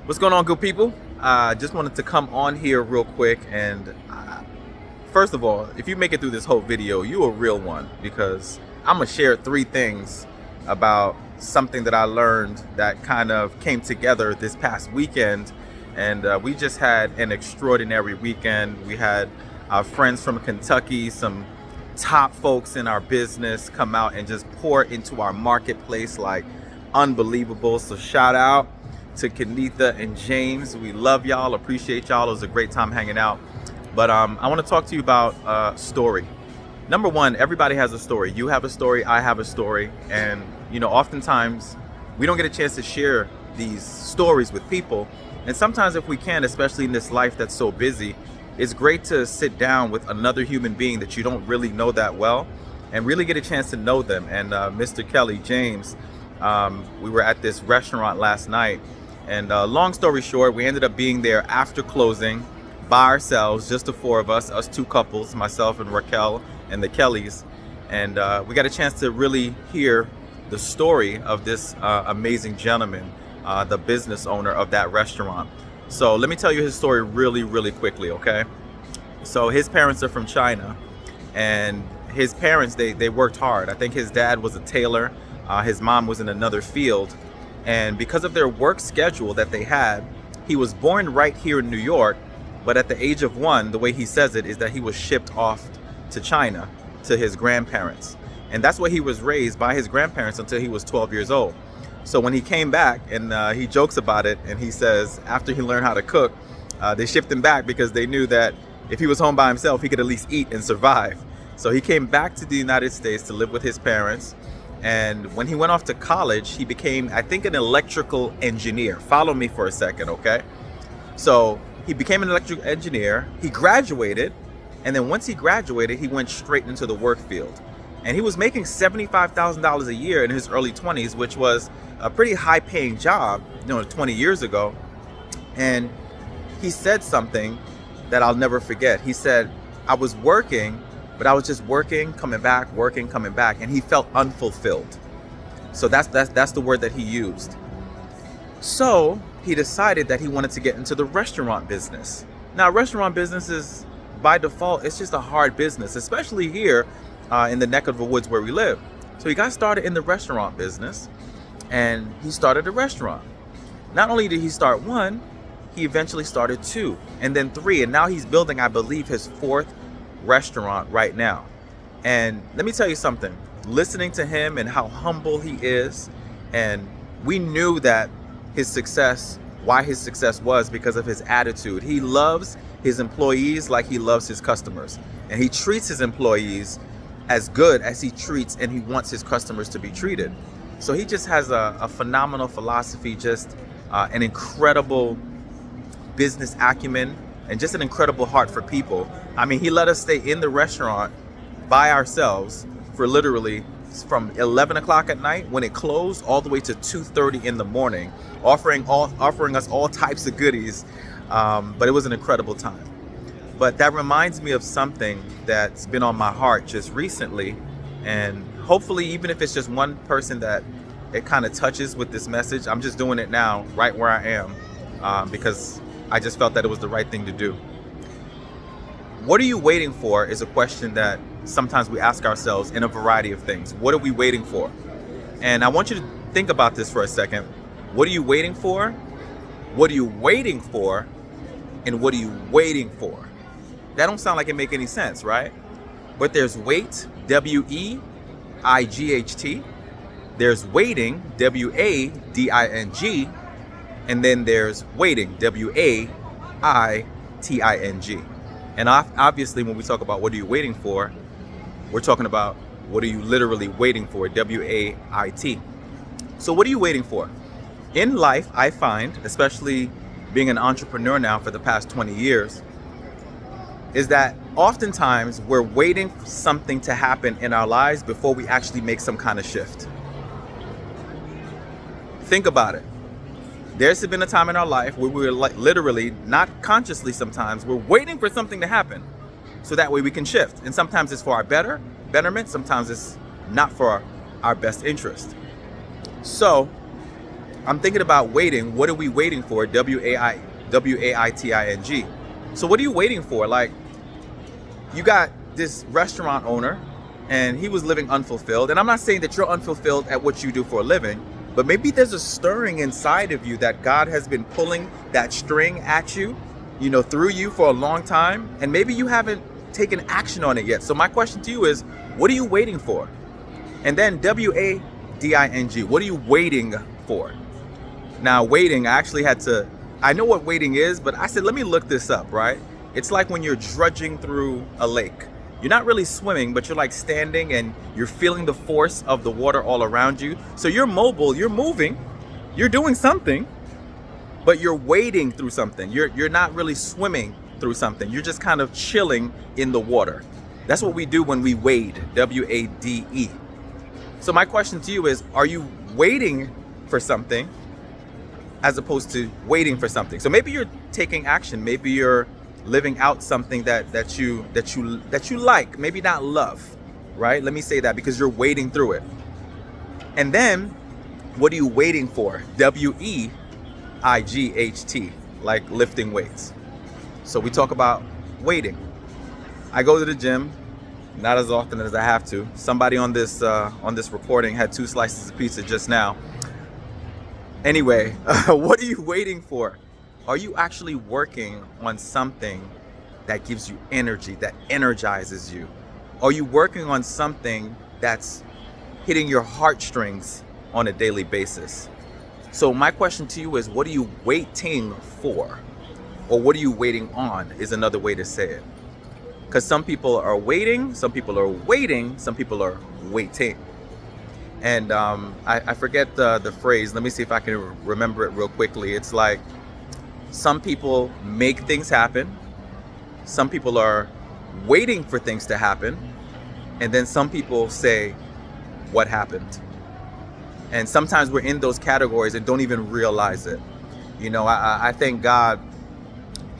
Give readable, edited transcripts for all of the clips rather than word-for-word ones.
What's going on, good people? Just wanted to come on here real quick and first of all, if you make it through this whole video, you a real one, because I'm gonna share three things about something that I learned that kind of came together this past weekend. And we just had an extraordinary weekend. We had our friends from Kentucky, some top folks in our business come out and just pour into our marketplace like unbelievable. So shout out to Kenitha and James. We love y'all, appreciate y'all. It was a great time hanging out. But I want to talk to you about story. Number one, everybody has a story. You have a story, I have a story. And oftentimes we don't get a chance to share these stories with people. And sometimes if we can, especially in this life that's so busy, it's great to sit down with another human being that you don't really know that well and really get a chance to know them. And Mr. Kelly, James, we were at this restaurant last night. And long story short, we ended up being there after closing by ourselves, just the four of us two couples, myself and Raquel and the Kellys. And we got a chance to really hear the story of this amazing gentleman, the business owner of that restaurant. So let me tell you his story really, really quickly, okay? So his parents are from China, and his parents, they worked hard. I think his dad was a tailor, his mom was in another field. And because of their work schedule that they had, he was born right here in New York, but at the age of 1, the way he says it is that he was shipped off to China to his grandparents. And that's where he was raised, by his grandparents, until he was 12 years old. So when he came back, and he jokes about it, and he says after he learned how to cook, they shipped him back because they knew that if he was home by himself, he could at least eat and survive. So he came back to the United States to live with his parents. And when he went off to college, he became, I think, an electrical engineer. Follow me for a second, okay? So he became an electrical engineer. He graduated. And then once he graduated, he went straight into the work field. And he was making $75,000 a year in his early 20s, which was a pretty high paying job, 20 years ago. And he said something that I'll never forget. He said, I was working, but I was just working, coming back, working, coming back, and he felt unfulfilled. So that's the word that he used. So he decided that he wanted to get into the restaurant business. Now, restaurant business is, by default, it's just a hard business, especially here in the neck of the woods where we live. So he got started in the restaurant business, and he started a restaurant. Not only did he start 1, he eventually started 2, and then 3, and now he's building, I believe, his 4th restaurant right now. And let me tell you something, listening to him and how humble he is, and we knew that why his success was because of his attitude. He loves his employees like he loves his customers, and he treats his employees as good as he treats and he wants his customers to be treated. So he just has a phenomenal philosophy, just an incredible business acumen, and just an incredible heart for people. I mean, he let us stay in the restaurant by ourselves for literally from 11 o'clock at night when it closed all the way to 2:30 in the morning, offering us all types of goodies. But it was an incredible time. But that reminds me of something that's been on my heart just recently. And hopefully, even if it's just one person that it kind of touches with this message, I'm just doing it now, right where I am, because I just felt that it was the right thing to do. What are you waiting for is a question that sometimes we ask ourselves in a variety of things. What are we waiting for? And I want you to think about this for a second. What are you waiting for? What are you waiting for? And what are you waiting for? That don't sound like it make any sense, right? But there's wait, WEIGHT. There's waiting, WADING. And then there's waiting, WAITING. And obviously, when we talk about what are you waiting for, we're talking about what are you literally waiting for, WAIT. So what are you waiting for? In life, I find, especially being an entrepreneur now for the past 20 years, is that oftentimes we're waiting for something to happen in our lives before we actually make some kind of shift. Think about it. There's been a time in our life where we're like literally, not consciously sometimes, we're waiting for something to happen so that way we can shift. And sometimes it's for our betterment, sometimes it's not for our best interest. So I'm thinking about waiting. What are we waiting for? WAITING. So what are you waiting for? Like, you got this restaurant owner and he was living unfulfilled. And I'm not saying that you're unfulfilled at what you do for a living, but maybe there's a stirring inside of you that God has been pulling that string at you, through you for a long time. And maybe you haven't taken action on it yet. So my question to you is, what are you waiting for? And then WADING, what are you waiting for? Now, waiting, I know what waiting is, but I said, let me look this up, right? It's like when you're drudging through a lake. You're not really swimming, but you're like standing and you're feeling the force of the water all around you. So you're mobile, you're moving, you're doing something, but you're wading through something. You're not really swimming through something. You're just kind of chilling in the water. That's what we do when we wade, WADE. So my question to you is, are you waiting for something as opposed to waiting for something? So maybe you're taking action. Maybe you're living out something that you like, maybe not love, right? Let me say that, because you're wading through it. And then, what are you waiting for? WEIGHT, like lifting weights. So we talk about waiting. I go to the gym, not as often as I have to. Somebody on this recording had 2 slices of pizza just now. Anyway, what are you waiting for? Are you actually working on something that gives you energy, that energizes you? Are you working on something that's hitting your heartstrings on a daily basis? So my question to you is, what are you waiting for? Or what are you waiting on is another way to say it. Because some people are waiting, some people are waiting, some people are waiting. And I forget the phrase. Let me see if I can remember it real quickly. It's like, some people make things happen. Some people are waiting for things to happen. And then some people say, what happened? And sometimes we're in those categories and don't even realize it. I thank God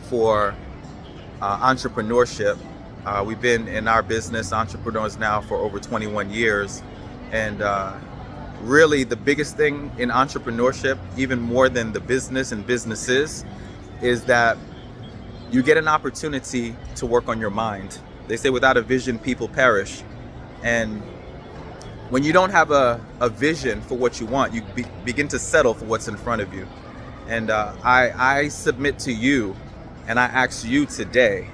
for entrepreneurship. We've been in our business, entrepreneurs now, for over 21 years. And really the biggest thing in entrepreneurship, even more than the business and businesses, is that you get an opportunity to work on your mind. They say without a vision, people perish. And when you don't have a vision for what you want, you begin to settle for what's in front of you. And I submit to you, and I ask you today,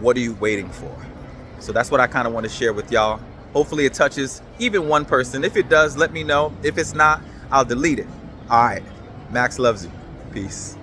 what are you waiting for? So that's what I kind of want to share with y'all. Hopefully it touches even one person. If it does, let me know. If it's not, I'll delete it. All right. Max loves you. Peace.